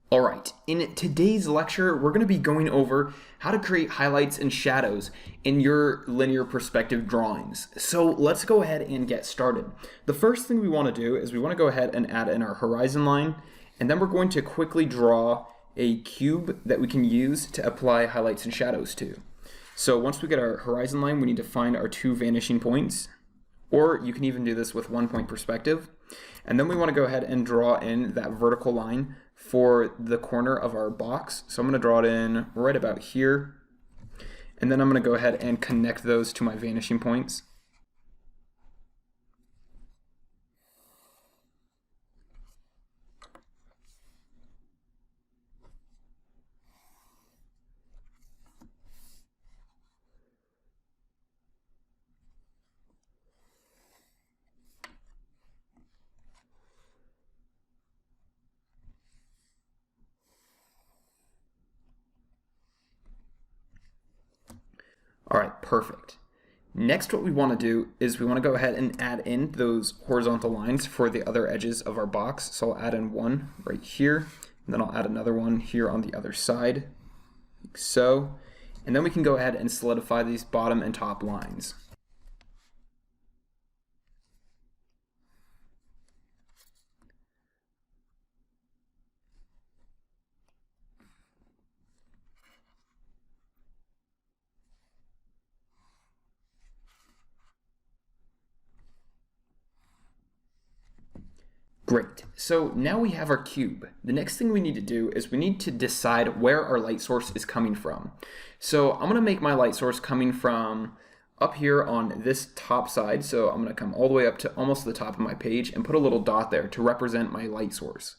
All right, in today's lecture, we're going to be going over how to create highlights and shadows in your linear perspective drawings. So let's go ahead and get started. The first thing we want to do is we want to go ahead and add in our horizon line, and then we're going to quickly draw a cube that we can use to apply highlights and shadows to. So once we get our horizon line, we need to find our two vanishing points, or you can even do this with 1-point perspective. And then we want to go ahead and draw in that vertical line for the corner of our box. So I'm going to draw it in right about here. And then I'm going to go ahead and connect those to my vanishing points. All right, perfect. Next, what we want to do is we want to go ahead and add in those horizontal lines for the other edges of our box. So I'll add in one right here, and then I'll add another one here on the other side, like so. And then we can go ahead and solidify these bottom and top lines. Great, so now we have our cube. The next thing we need to do is we need to decide where our light source is coming from. So I'm gonna make my light source coming from up here on this top side. So I'm gonna come all the way up to almost the top of my page and put a little dot there to represent my light source.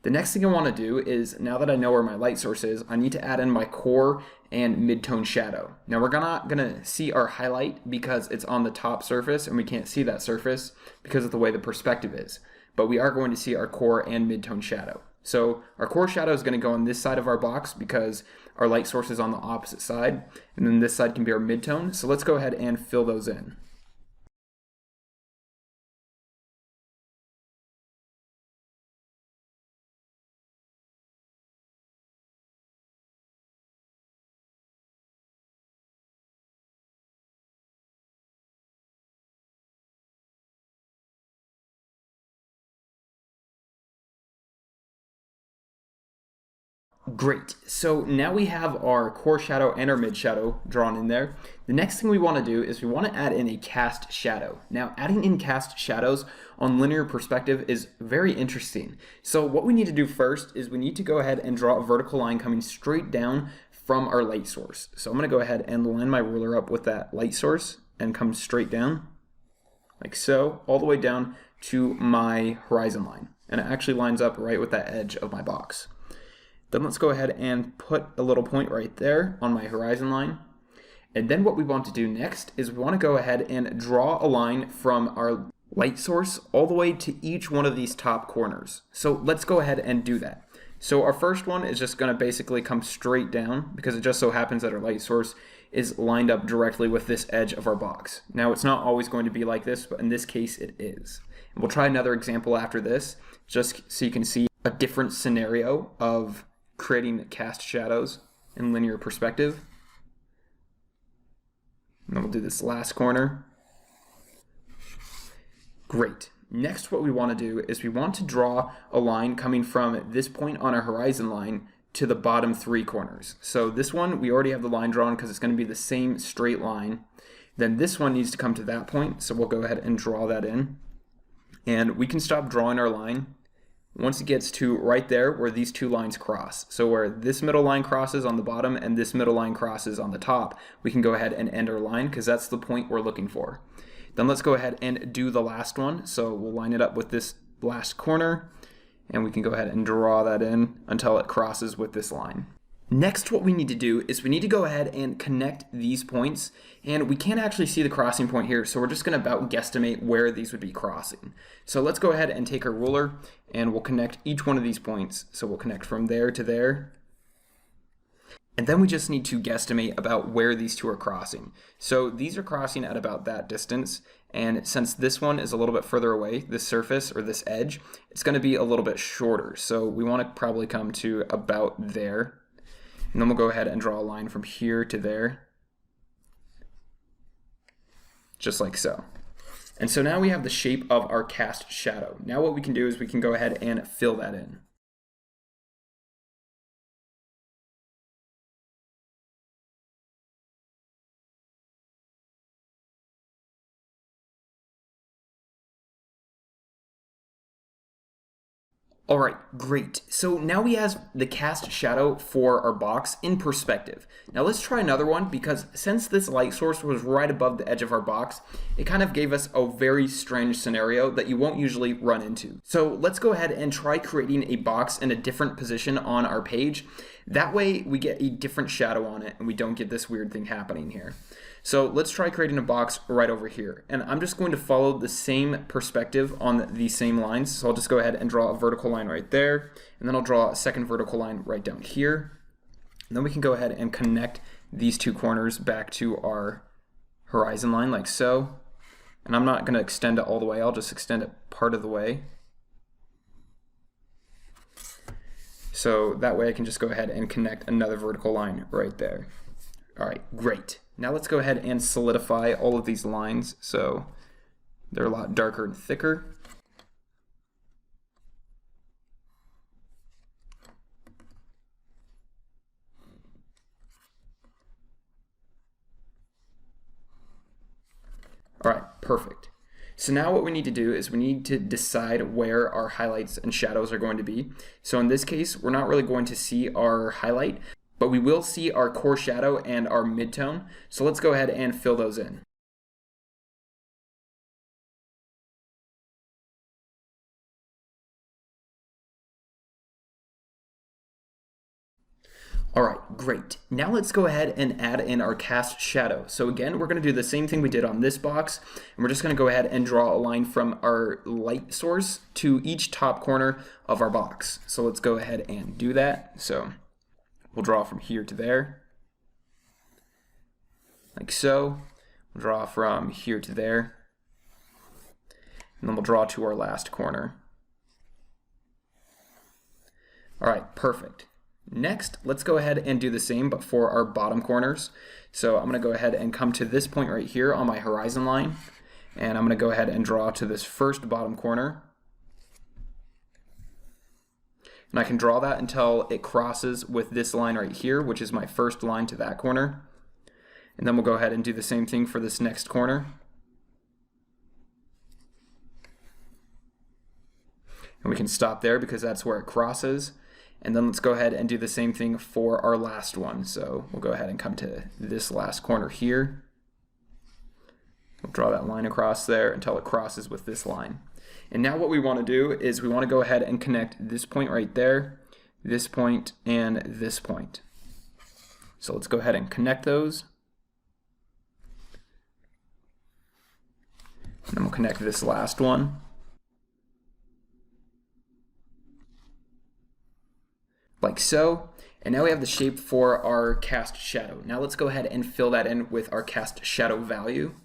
The next thing I wanna do is, now that I know where my light source is, I need to add in my core and midtone shadow. Now we're not gonna see our highlight because it's on the top surface and we can't see that surface because of the way the perspective is. But we are going to see our core and midtone shadow. So our core shadow is going to go on this side of our box because our light source is on the opposite side, and then this side can be our midtone. So let's go ahead and fill those in. Great, so now we have our core shadow and our mid shadow drawn in there. The next thing we want to do is we want to add in a cast shadow. Now adding in cast shadows on linear perspective is very interesting. So what we need to do first is we need to go ahead and draw a vertical line coming straight down from our light source. So I'm going to go ahead and line my ruler up with that light source and come straight down like so, all the way down to my horizon line. And it actually lines up right with that edge of my box. Then let's go ahead and put a little point right there on my horizon line. And then what we want to do next is we want to go ahead and draw a line from our light source all the way to each one of these top corners. So let's go ahead and do that. So our first one is just going to basically come straight down because it just so happens that our light source is lined up directly with this edge of our box. Now it's not always going to be like this, but in this case it is. And we'll try another example after this just so you can see a different scenario of creating cast shadows in linear perspective. And then we'll do this last corner. Great. Next, what we want to do is we want to draw a line coming from this point on our horizon line to the bottom three corners. So this one, we already have the line drawn because it's going to be the same straight line. Then this one needs to come to that point, so we'll go ahead and draw that in. And we can stop drawing our line once it gets to right there where these two lines cross. So where this middle line crosses on the bottom and this middle line crosses on the top, we can go ahead and end our line because that's the point we're looking for. Then let's go ahead and do the last one. So we'll line it up with this last corner and we can go ahead and draw that in until it crosses with this line. Next, what we need to do is we need to go ahead and connect these points, and we can't actually see the crossing point here, so we're just going to about guesstimate where these would be crossing. So let's go ahead and take our ruler and we'll connect each one of these points. So we'll connect from there to there. And then we just need to guesstimate about where these two are crossing. So these are crossing at about that distance. And since this one is a little bit further away, this surface or this edge, it's going to be a little bit shorter. So we want to probably come to about there. And then we'll go ahead and draw a line from here to there. Just like so. And so now we have the shape of our cast shadow. Now what we can do is we can go ahead and fill that in. All right, great. So now we have the cast shadow for our box in perspective. Now let's try another one, because since this light source was right above the edge of our box, it kind of gave us a very strange scenario that you won't usually run into. So let's go ahead and try creating a box in a different position on our page. That way we get a different shadow on it and we don't get this weird thing happening here. So let's try creating a box right over here. And I'm just going to follow the same perspective on these same lines. So I'll just go ahead and draw a vertical line right there. And then I'll draw a second vertical line right down here. And then we can go ahead and connect these two corners back to our horizon line like so. And I'm not going to extend it all the way. I'll just extend it part of the way. So that way I can just go ahead and connect another vertical line right there. All right, great. Now let's go ahead and solidify all of these lines so they're a lot darker and thicker. All right, perfect. So now what we need to do is we need to decide where our highlights and shadows are going to be. So in this case, we're not really going to see our highlight, but we will see our core shadow and our midtone. So let's go ahead and fill those in. All right, great. Now let's go ahead and add in our cast shadow. So again, we're going to do the same thing we did on this box, and we're just going to go ahead and draw a line from our light source to each top corner of our box. So let's go ahead and do that. So we'll draw from here to there, like so. We'll draw from here to there, and then we'll draw to our last corner. All right, perfect. Next, let's go ahead and do the same, but for our bottom corners. So I'm going to go ahead and come to this point right here on my horizon line, and I'm going to go ahead and draw to this first bottom corner. And I can draw that until it crosses with this line right here, which is my first line to that corner. And then we'll go ahead and do the same thing for this next corner. And we can stop there because that's where it crosses. And then let's go ahead and do the same thing for our last one. So we'll go ahead and come to this last corner here. We'll draw that line across there until it crosses with this line. And now what we want to do is we want to go ahead and connect this point right there, this point, and this point. So let's go ahead and connect those. And then we'll connect this last one. Like so. And now we have the shape for our cast shadow. Now let's go ahead and fill that in with our cast shadow value.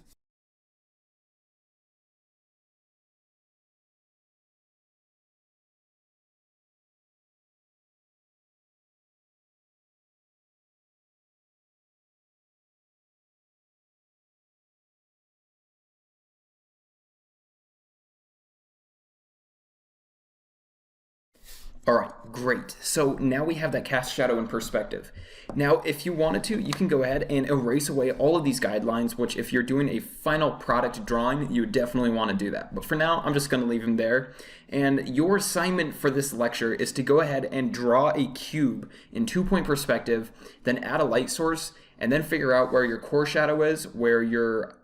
All right, great. So now we have that cast shadow in perspective. Now, if you wanted to, you can go ahead and erase away all of these guidelines, which if you're doing a final product drawing, you would definitely want to do that. But for now, I'm just going to leave them there. And your assignment for this lecture is to go ahead and draw a cube in 2-point perspective, then add a light source, and then figure out where your core shadow is, where your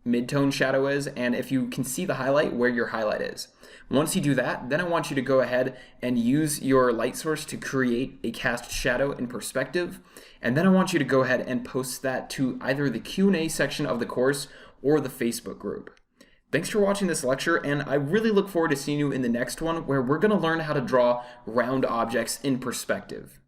midtone shadow is, and if you can see the highlight, where your highlight is. Once you do that, then I want you to go ahead and use your light source to create a cast shadow in perspective. And then I want you to go ahead and post that to either the Q&A section of the course or the Facebook group. Thanks for watching this lecture, and I really look forward to seeing you in the next one where we're going to learn how to draw round objects in perspective.